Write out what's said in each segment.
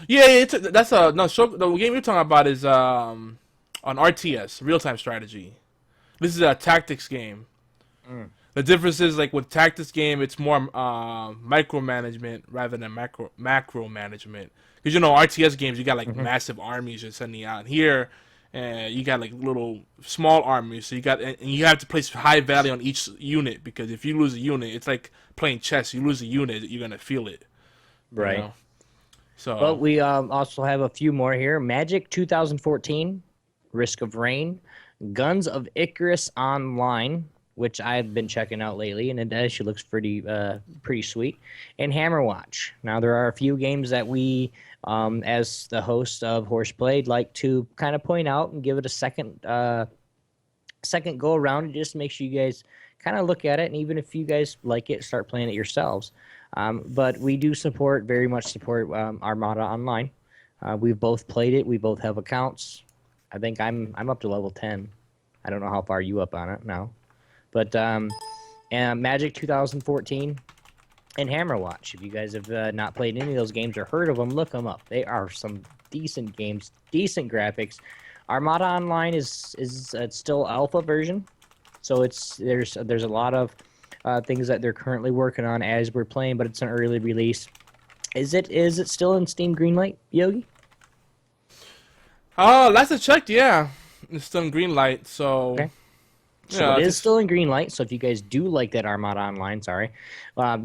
Yeah, that's a no. The game you're talking about is on RTS, real time strategy. This is a tactics game. Mm. The difference is like with tactics game, it's more micromanagement rather than macro management. Because RTS games, you got like Hmm. massive armies you're sending out. Here, you got like little small armies. So and you have to place high value on each unit because if you lose a unit, it's like playing chess. You lose a unit, you're gonna feel it. You Right. know. Well, So we also have a few more here. Magic 2014, Risk of Rain, Guns of Icarus Online, which I've been checking out lately, and it actually looks pretty sweet. And Hammerwatch. Now there are a few games that we, as the host of Horseplay, like to kind of point out and give it a second go around, and just make sure you guys kind of look at it, and even if you guys like it, start playing it yourselves. But we do very much support Armada Online. We've both played it. We both have accounts. I think I'm up to level 10. I don't know how far you up on it now, but and Magic 2014 and Hammerwatch. If you guys have not played any of those games or heard of them, look them up. They are some decent games, decent graphics. Armada Online is it's still alpha version, so there's a lot of things that they're currently working on as we're playing, but it's an early release. Is it still in Steam Greenlight, Yogi? last I checked, yeah, it's still in green light. So Okay. So it yeah, is just still in Greenlight. So if you guys do like that Armada Online, sorry,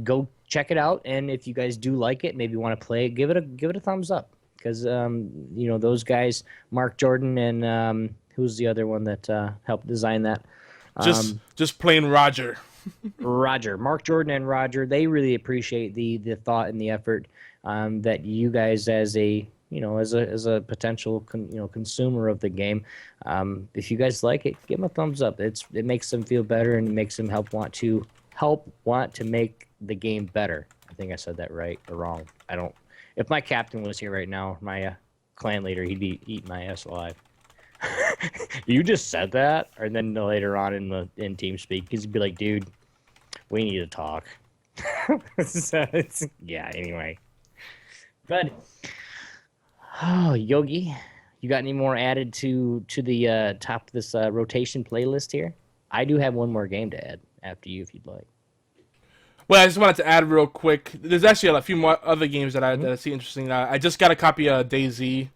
go check it out. And if you guys do like it, maybe want to play it, give it a thumbs up because those guys, Mark Jordan and who's the other one that helped design that? just Um, just plain Roger. Roger, Mark Jordan and Roger, they really appreciate the thought and the effort that you guys as a potential consumer of the game. If you guys like it, give them a thumbs up. It makes them feel better and it makes them help want to make the game better. I think I said that right or wrong. I don't. If my captain was here right now, my clan leader, he'd be eating my ass alive. You just said that, and then later on in TeamSpeak, he'd be like, "Dude, we need to talk." So yeah. Anyway, but Yogi, you got any more added to the top of this rotation playlist here? I do have one more game to add after you, if you'd like. Well, I just wanted to add real quick. There's actually a few more other games that I Mhm. that I see interesting. I just got a copy of DayZ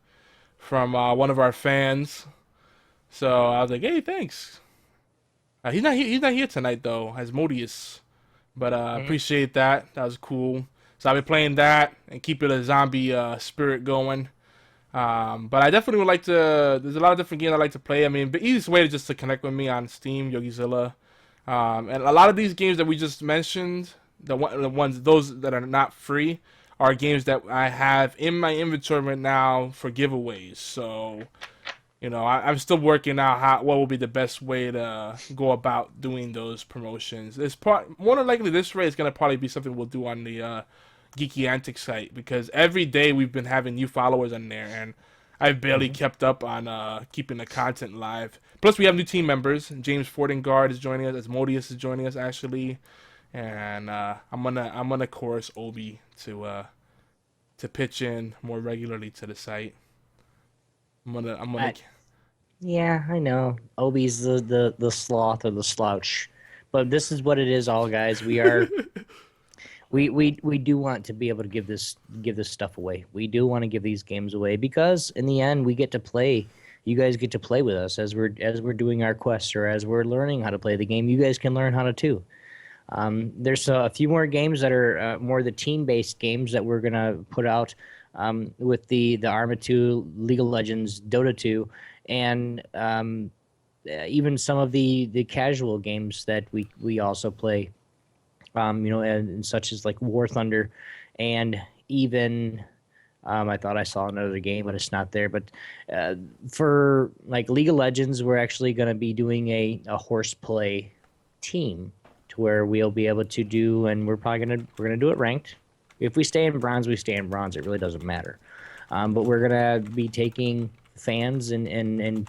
from one of our fans, so I was like, "Hey, thanks." He's not here tonight though, as Modius, but Mhm. appreciate that. That was cool. So I've been playing that and keeping a zombie spirit going. But I definitely would like to. There's a lot of different games I like to play. I mean, the easiest way to just to connect with me on Steam, YogiZilla, and a lot of these games that we just mentioned, the ones those that are not free, are games that I have in my inventory right now for giveaways. So I'm still working out what will be the best way to go about doing those promotions. More than likely this rate is gonna probably be something we'll do on the Geeky Antics site because every day we've been having new followers on there, and I've barely Mhm. kept up on keeping the content live. Plus, we have new team members. James Fordingard is joining us, as Modius is joining us actually, and I'm gonna chorus Obi to pitch in more regularly to the site. I'm gonna. I, yeah, I know. Obi's the sloth or the slouch, but this is what it is, all guys. We do want to be able to give this stuff away. We do want to give these games away because in the end we get to play. You guys get to play with us as we're doing our quests or as we're learning how to play the game. You guys can learn how to too. There's a few more games that are more the team-based games that we're gonna put out with the Arma 2, League of Legends, Dota 2, and even some of the casual games that we also play. And such as like War Thunder, and even I thought I saw another game, but it's not there. But for like League of Legends, we're actually going to be doing a horseplay team to where we'll be able to do, and we're gonna do it ranked. If we stay in bronze, we stay in bronze. It really doesn't matter. But we're gonna be taking fans and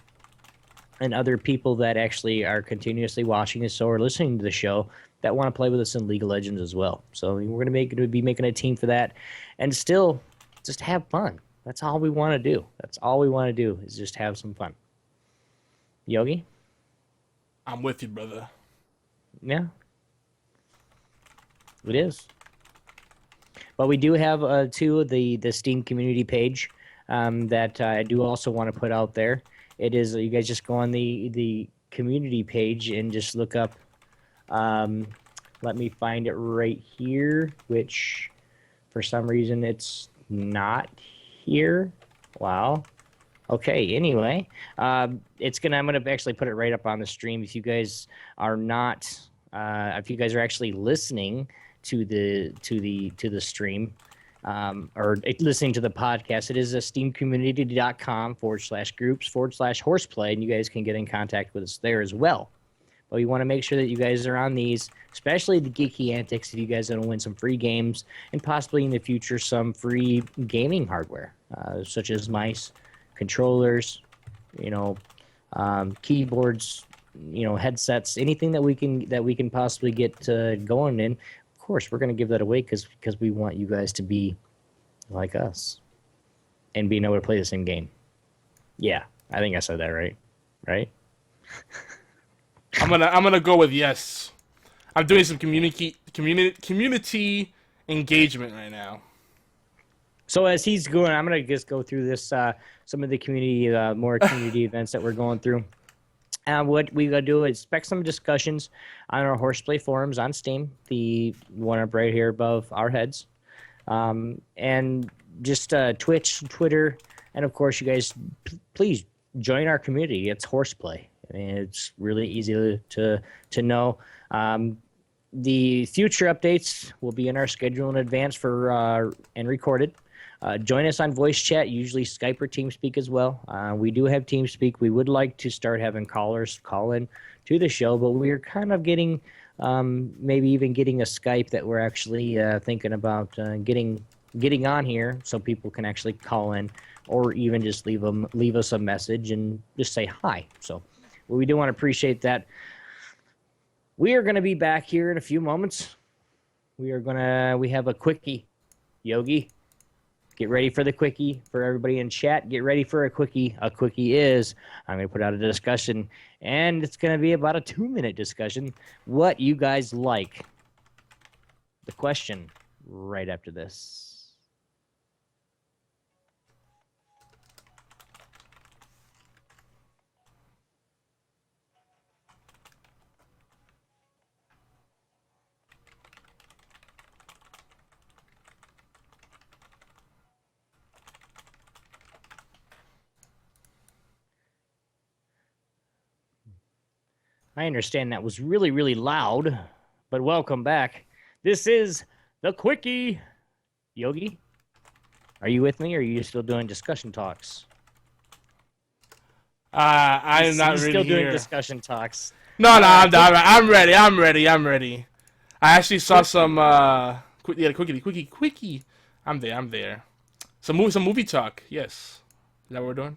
other people that actually are continuously watching this show or listening to the show that want to play with us in League of Legends as well. So we're gonna be making a team for that, and still just have fun. That's all we want to do. That's all we want to do is just have some fun. Yogi? I'm with you, brother. Yeah, it is. But we do have too the Steam community page that I do also want to put out there. It is you guys just go on the community page and just look up. Let me find it right here, which for some reason it's not here. Wow. Okay. Anyway, it's gonna. I'm gonna actually put it right up on the stream. If you guys are not, if you guys are actually listening to the stream, or listening to the podcast, it is a steamcommunity.com/groups/horseplay, and you guys can get in contact with us there as well. But we want to make sure that you guys are on these, especially the Geeky Antics, if you guys want to win some free games and possibly in the future some free gaming hardware, such as mice, controllers, keyboards, headsets, anything that we can possibly get going in. Of course, we're going to give that away because we want you guys to be like us and being able to play the same game. Yeah, I think I said that right. Right? I'm gonna go with yes. I'm doing some community engagement right now. So as he's going, I'm gonna just go through this some of the community more community events that we're going through. And what we gotta do is expect some discussions on our Horseplay forums on Steam, the one up right here above our heads, and just Twitch, Twitter, and of course you guys please join our community. It's Horseplay. I mean, it's really easy to know. The future updates will be in our schedule in advance for and recorded. Join us on voice chat, usually Skype or TeamSpeak as well. We do have TeamSpeak. We would like to start having callers call in to the show, but we're kind of getting, maybe even getting a Skype that we're actually thinking about getting on here so people can actually call in or even just leave us a message and just say hi. So we do want to appreciate that. We are going to be back here in a few moments. We have a quickie. Yogi, get ready for the quickie. For everybody in chat, get ready for a quickie. A quickie is, I'm going to put out a discussion, and it's going to be about a 2-minute discussion. What you guys like? The question right after this. I understand that was really, really loud, but welcome back. This is the Quickie. Yogi, are you with me, or are you still doing discussion talks? I'm not He's really still doing here. discussion talks. No, I'm ready. I'm ready. I actually saw some quickie. I'm there. Some movie talk. Yes. Is that what we're doing?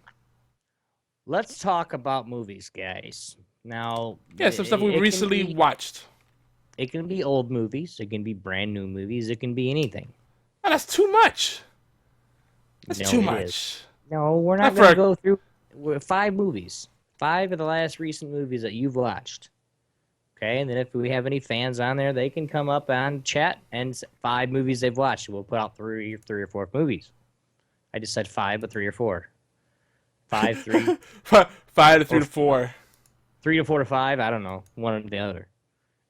Let's talk about movies, guys. Now, Yeah, some stuff we recently watched. It can be old movies. It can be brand new movies. It can be anything. Oh, that's too much. That's No, too it much. is. No, we're not Not going to for- go through 5 movies. 5 of the last recent movies that you've watched. Okay, and then if we have any fans on there, they can come up on chat and 5 movies they've watched. We'll put out 3 or 4 movies. I just said 5, but 3 or 4. 5, 3. 5 to 3 to 4. 3 to 4 to 5. I don't know. One or the other.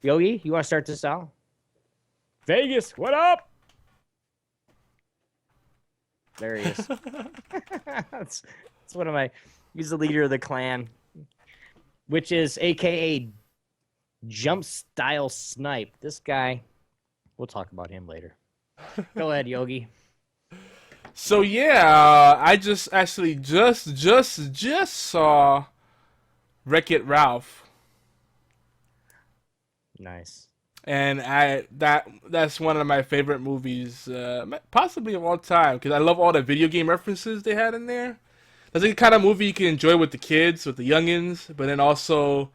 Yogi, you want to start this out? Vegas, what up? There he is. that's one of my. He's the leader of the clan, which is AKA Jump Style Snipe. This guy. We'll talk about him later. Go ahead, Yogi. So yeah, I just actually just saw Wreck-It Ralph, Nice. and that's one of my favorite movies, possibly of all time, because I love all the video game references they had in there. That's the kind of movie you can enjoy with the kids, with the youngins, but then also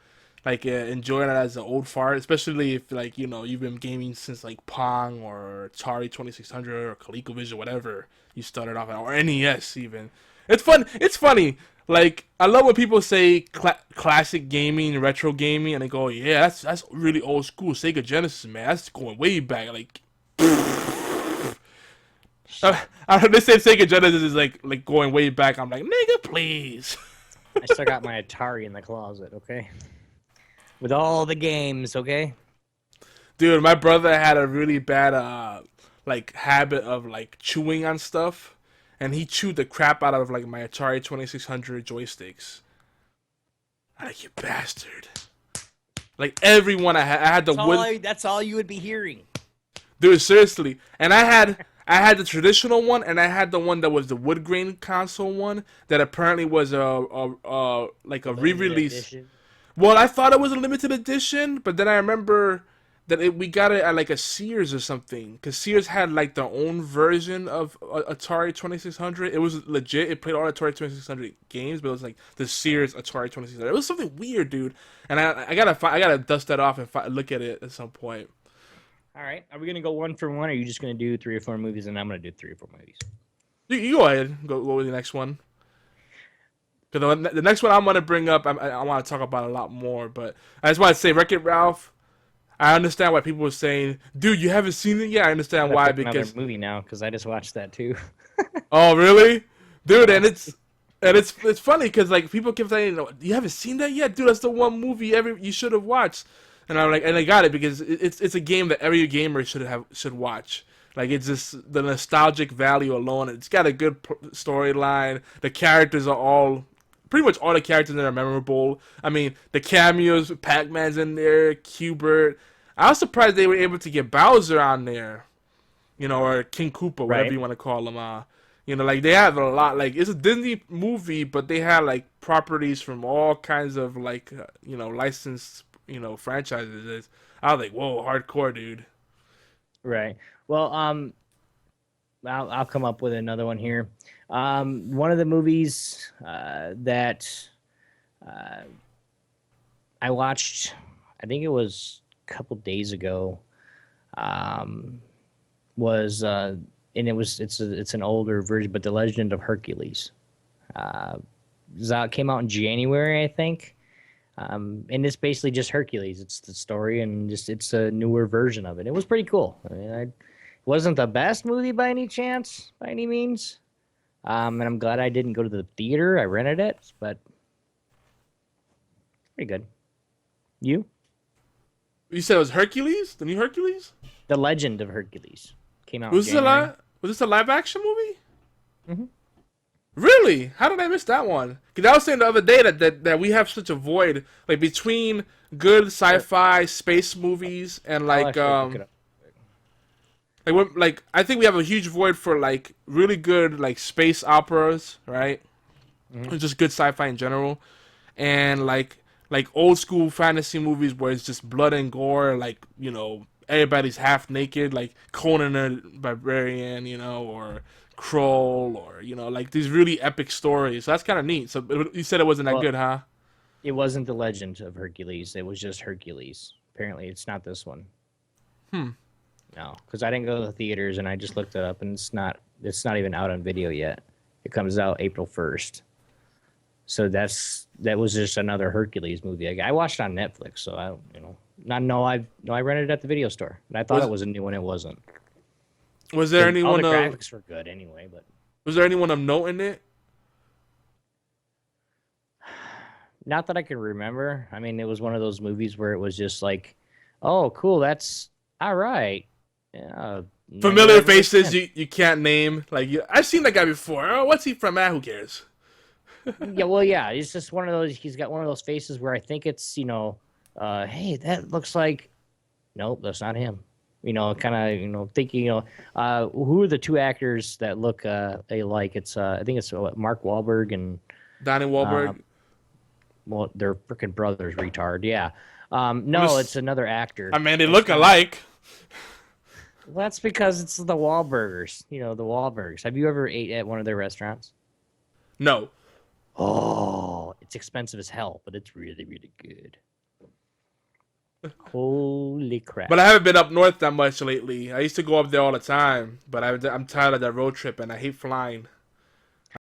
like enjoying it as an old fart, especially if like you've been gaming since like Pong or Atari 2600 or ColecoVision, whatever you started off at, or NES even. It's fun. It's funny. Like I love when people say classic gaming, retro gaming, and they go, "Yeah, that's really old school Sega Genesis, man. That's going way back." Like, I heard they say Sega Genesis is like going way back. I'm like, nigga, please. I still got my Atari in the closet, okay? With all the games, okay? Dude, my brother had a really bad like habit of like chewing on stuff, and he chewed the crap out of like my Atari 2600 joysticks. I'm like, you bastard! Like everyone I had the wood. That's all you would be hearing. Dude, seriously. And I had the traditional one, and I had the one that was the wood grain console one that apparently was a like a re-release. Edition. Well, I thought it was a limited edition, but then I remember that we got it at like a Sears or something, because Sears had like their own version of Atari 2600. It was legit. It played all Atari 2600 games, but it was like the Sears Atari 2600. It was something weird, dude. And I gotta dust that off and look at it at some point. All right. Are we going to go one for one, or are you just going to do 3 or 4 movies, and I'm going to do 3 or 4 movies? You go ahead. Go with the next one. Because the next one I'm going to bring up, I want to talk about a lot more. But I just want to say, Wreck-It Ralph, I understand why people were saying, dude, you haven't seen it yet? I understand why. Because another movie now, because I just watched that too. Oh, really? Dude, and it's funny because like people keep saying, you haven't seen that yet? Dude, that's the one movie you should have watched. And I'm like, and I got it because it's a game that every gamer should watch. Like it's just the nostalgic value alone. It's got a good storyline. The characters are pretty much all the characters that are memorable. I mean, the cameos, Pac-Man's in there, Qbert. I was surprised they were able to get Bowser on there, or King Koopa, whatever you want to call him. Like they have a lot. Like it's a Disney movie, but they have like properties from all kinds of like licensed franchises. I was like, whoa, hardcore, dude. Right. Well, I'll come up with another one here. One of the movies that I watched, I think it was a couple days ago, was and it's an older version, but The Legend of Hercules. Came out in January, I think. And it's basically just Hercules. It's the story, and it's a newer version of it. It was pretty cool. I mean, it wasn't the best movie by any chance, by any means. And I'm glad I didn't go to the theater. I rented it, but pretty good. You? You said it was Hercules, the new Hercules. The Legend of Hercules came out. Was this a live action movie? Mm-hmm. Really? How did I miss that one? Because I was saying the other day that we have such a void, like between good sci-fi space movies and like I think we have a huge void for like really good like space operas, right? Mm-hmm. Just good sci-fi in general, and like old school fantasy movies where it's just blood and gore, like everybody's half naked, like Conan the Barbarian, or Kroll, or like these really epic stories. So that's kind of neat. So you said it wasn't that good, huh? It wasn't The Legend of Hercules. It was just Hercules. Apparently, it's not this one. No, because I didn't go to the theaters, and I just looked it up, and it's not even out on video yet. It comes out April 1st. So that was just another Hercules movie. I watched it on Netflix, so I rented it at the video store. And I thought it was a new one. It wasn't. Was there anyone? All the graphics were good anyway, but was there anyone of note in it? Not that I can remember. I mean, it was one of those movies where it was just like, oh, cool, that's all right. Yeah, familiar faces you can't name. Like I've seen that guy before. Oh, what's he from? Who cares? Yeah. He's just one of those. He's got one of those faces where I think it's hey, that looks like. Nope, that's not him. Kind of thinking. Who are the two actors that look alike? It's I think it's Mark Wahlberg and Donnie Wahlberg. Well, they're freaking brothers, retard. Yeah. No, it's another actor. I mean, they look alike. Well, that's because it's the Wahlburgers. The Wahlburgers. Have you ever ate at one of their restaurants? No. Oh, it's expensive as hell, but it's really, really good. Holy crap! But I haven't been up north that much lately. I used to go up there all the time, but I'm tired of that road trip and I hate flying.